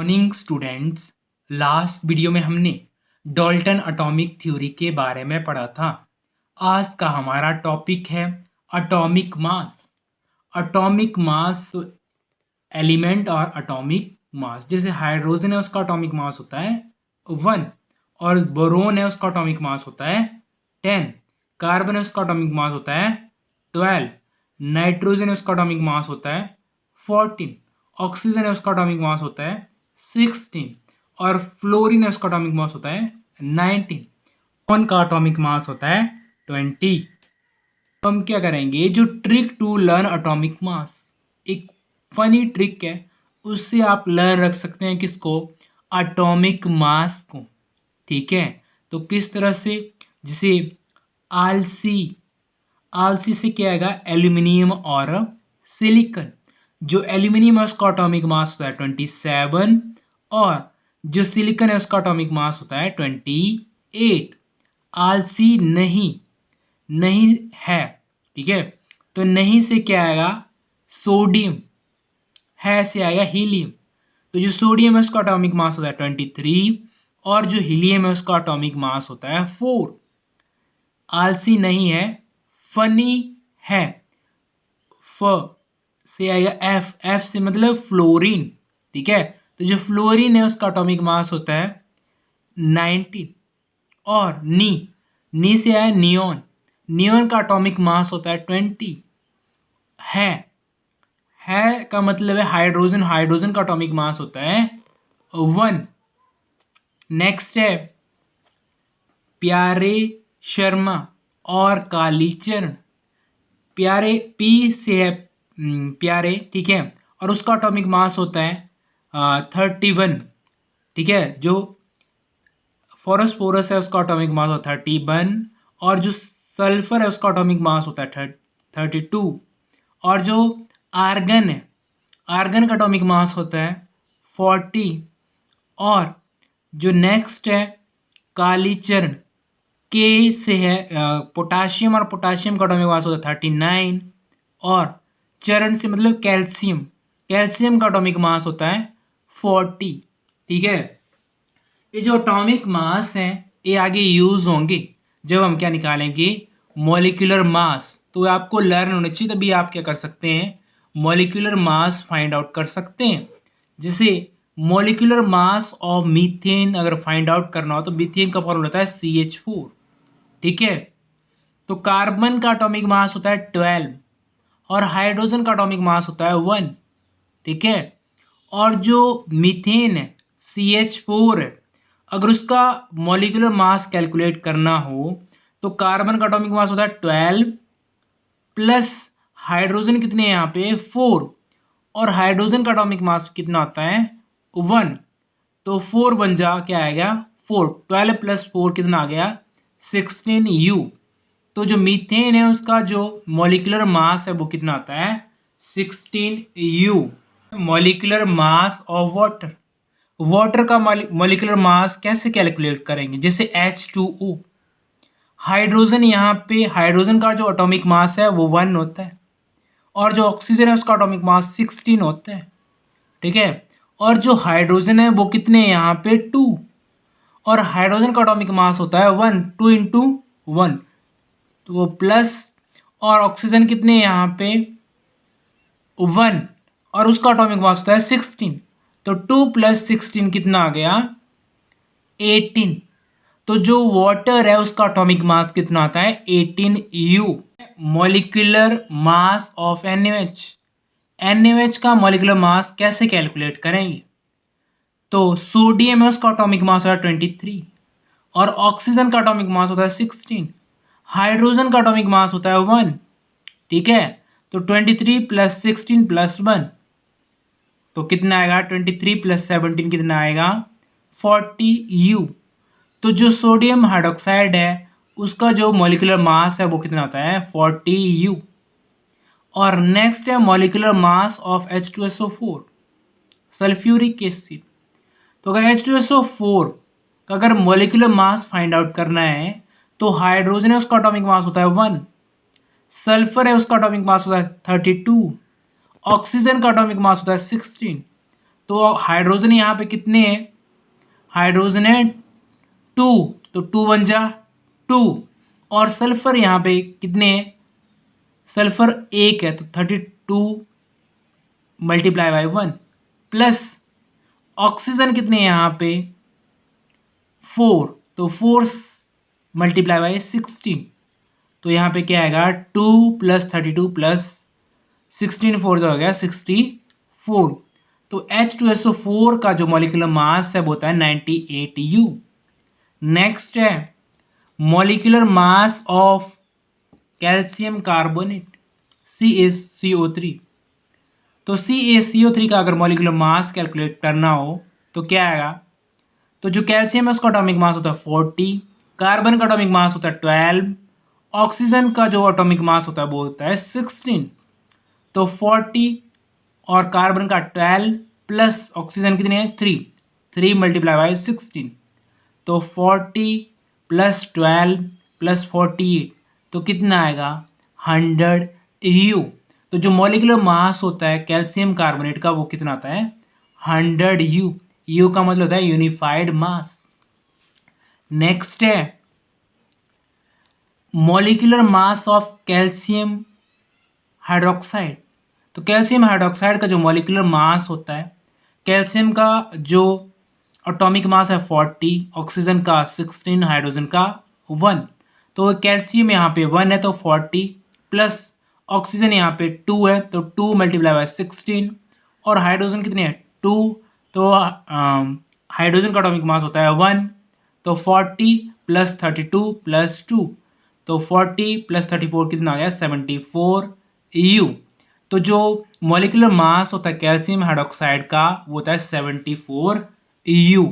Morning students. Last video में हमने Dalton atomic theory के बारे में पढ़ा था। आज का हमारा टॉपिक है atomic mass. Atomic mass element और एटॉमिक मास, जैसे हाइड्रोजन है उसका एटॉमिक मास होता है 1 और बोरोन है उसका एटॉमिक मास होता है 10, कार्बन है उसका एटॉमिक मास होता है 12, नाइट्रोजन है उसका एटॉमिक मास होता है 14, ऑक्सीजन है उसका एटॉमिक मास होता है 16 और फ्लोरीन है उसका एटॉमिक मास होता है 19। कौन का एटॉमिक मास होता है 20। तो हम क्या करेंगे, जो trick to learn atomic mass, एक फनी ट्रिक है, उससे आप लर्न रख सकते हैं किसको, एटॉमिक मास को। ठीक है, तो किस तरह से, जैसे आलसी, आलसी से क्या आएगा, एल्यूमिनियम और सिलिकॉन। जो एल्यूमिनियम है उसका एटॉमिक मास होता है 27 और जो सिलिकॉन है उसका एटॉमिक मास होता है 28। आलसी नहीं, नहीं है, ठीक है, तो नहीं से क्या आएगा, सोडियम, है से आएगा हीलियम। तो जो सोडियम है उसका एटॉमिक मास होता है 23 और जो हीलियम है उसका एटॉमिक मास होता है 4। आलसी नहीं है, फनी है, फ से आएगा एफ, एफ से मतलब फ्लोरीन। ठीक है, तो जो फ्लोरीन है उसका एटॉमिक मास होता है 19 और नी से आया नियोन, नियोन का एटॉमिक मास होता है 20। है का मतलब है हाइड्रोजन, हाइड्रोजन का एटॉमिक मास होता है 1। नेक्स्ट है प्यारे शर्मा और कालीचरण। प्यारे पी से है प्यारे, ठीक है, और उसका एटॉमिक मास होता है 31। ठीक है, जो फॉस्फोरस है उसका एटॉमिक मास होता है 31 और जो सल्फर है उसका एटॉमिक मास होता है 32 और जो आर्गन है, आर्गन का एटॉमिक मास होता है 40 और जो नेक्स्ट है कालीचरण, के से है पोटाशियम और पोटाशियम का एटॉमिक मास होता है 39 और चरण से मतलब कैल्शियम, कैल्शियम का एटॉमिक मास होता है 40। ठीक है, ये जो एटॉमिक मास हैं ये आगे यूज होंगे जब हम क्या निकालेंगे, मॉलिक्यूलर मास। तो आपको लर्न होना चाहिए, तभी आप क्या कर सकते हैं, मॉलिक्यूलर मास फाइंड आउट कर सकते हैं। जैसे मॉलिक्यूलर मास ऑफ मीथेन अगर फाइंड आउट करना हो तो मीथेन का फॉर्मूला होता है CH4। ठीक है, तो कार्बन का एटॉमिक मास होता है 12 और हाइड्रोजन का एटॉमिक मास होता है 1। ठीक है, और जो मीथेन है CH4 है, अगर उसका मॉलिक्यूलर मास कैलकुलेट करना हो तो कार्बन का एटॉमिक मास होता है 12 प्लस हाइड्रोजन कितने हैं यहाँ पे 4 और हाइड्रोजन का एटॉमिक मास कितना होता है 1, तो 4 बन जा क्या आएगा 4, 12 प्लस 4 कितना आ गया 16U। तो जो मीथेन है उसका जो मॉलिक्यूलर मास है वो कितना आता है 16U। Molecular mass of water, water का मॉलिक्यूलर मास कैसे कैलकुलेट करेंगे, जैसे H2O, हाइड्रोजन, यहाँ पे हाइड्रोजन का जो एटॉमिक मास है वो 1 होता है और जो ऑक्सीजन है उसका एटॉमिक मास 16 होता है। ठीक है, और जो हाइड्रोजन है वो कितने हैं यहाँ पे 2 और हाइड्रोजन का एटॉमिक मास होता है 1, 2 इंटू 1 तो वो प्लस, और ऑक्सीजन कितने हैं यहाँ पे 1 और उसका एटॉमिक मास होता है 16, तो 2 प्लस 16 कितना आ गया 18। तो जो वाटर है उसका एटॉमिक मास कितना आता है 18U। Molecular mass of NaOH, NaOH का मॉलिक्यूलर मास कैसे कैलकुलेट करेंगे, तो सोडियम है उसका एटॉमिक मास होता है 23 और ऑक्सीजन का एटॉमिक मास होता है 16, हाइड्रोजन का एटॉमिक मास होता है 1। ठीक है, तो 23 प्लस 16 प्लस 1 तो कितना आएगा 23 प्लस 17 कितना आएगा 40U। तो जो सोडियम हाइड्रोक्साइड है उसका जो मॉलिक्यूलर मास है वो कितना आता है 40U। और नेक्स्ट है molecular mass of H2SO4, sulphuric acid. तो अगर H2SO4 का अगर मॉलिक्यूलर मास फाइंड आउट करना है तो हाइड्रोजन है उसका एटॉमिक मास होता है 1, सल्फर है उसका एटॉमिक मास होता है 32, ऑक्सीजन का एटॉमिक मास होता है 16, तो हाइड्रोजन यहाँ पे कितने हैं, हाइड्रोजन है 2, तो 2 1 जा 2, और सल्फर यहाँ पे कितने हैं, सल्फर 1 है तो 32 मल्टीप्लाई बाई 1, प्लस ऑक्सीजन कितने हैं यहाँ पे 4, तो 4 मल्टीप्लाई बाई 16, तो यहाँ पे क्या आएगा 2 + 32 + 16 4 जो हो गया 64। तो H2SO4 का जो मॉलिक्यूलर मास है वो होता है 98 U। नेक्स्ट है molecular mass of calcium carbonate CaCO3। तो CaCO3 का अगर मॉलिक्यूलर मास कैलकुलेट करना हो तो क्या आएगा, तो जो कैल्शियम है उसका एटॉमिक मास होता है 40, कार्बन का एटॉमिक मास होता है 12, ऑक्सीजन का जो एटॉमिक मास होता है वो होता है 16। तो 40 और कार्बन का 12 प्लस ऑक्सीजन कितने हैं 3 मल्टीप्लाई बाई 16, तो 40 + 12 + 48, तो कितना आएगा 100 U। तो जो मॉलिक्यूलर मास होता है कैल्शियम कार्बोनेट का वो कितना आता है 100 U। U का मतलब होता है यूनिफाइड मास। नेक्स्ट है molecular mass of calcium hydroxide. तो कैल्शियम हाइड्रोक्साइड का जो मॉलिक्यूलर मास होता है, कैल्शियम का जो एटॉमिक मास है 40, ऑक्सीजन का 16, हाइड्रोजन का 1, तो कैल्शियम यहाँ पे 1 है तो 40 प्लस ऑक्सीजन यहाँ पे 2 है तो 2 मल्टीप्लाई बाई 16, और हाइड्रोजन कितने हैं 2, तो हाइड्रोजन का एटॉमिक मास होता है 1, तो 40 + 32 + 2, तो 40 + 34 कितना आ गया 74 U। तो जो मॉलिक्यूलर मास होता है कैल्शियम हाइड्रोक्साइड का वो होता है 74 U।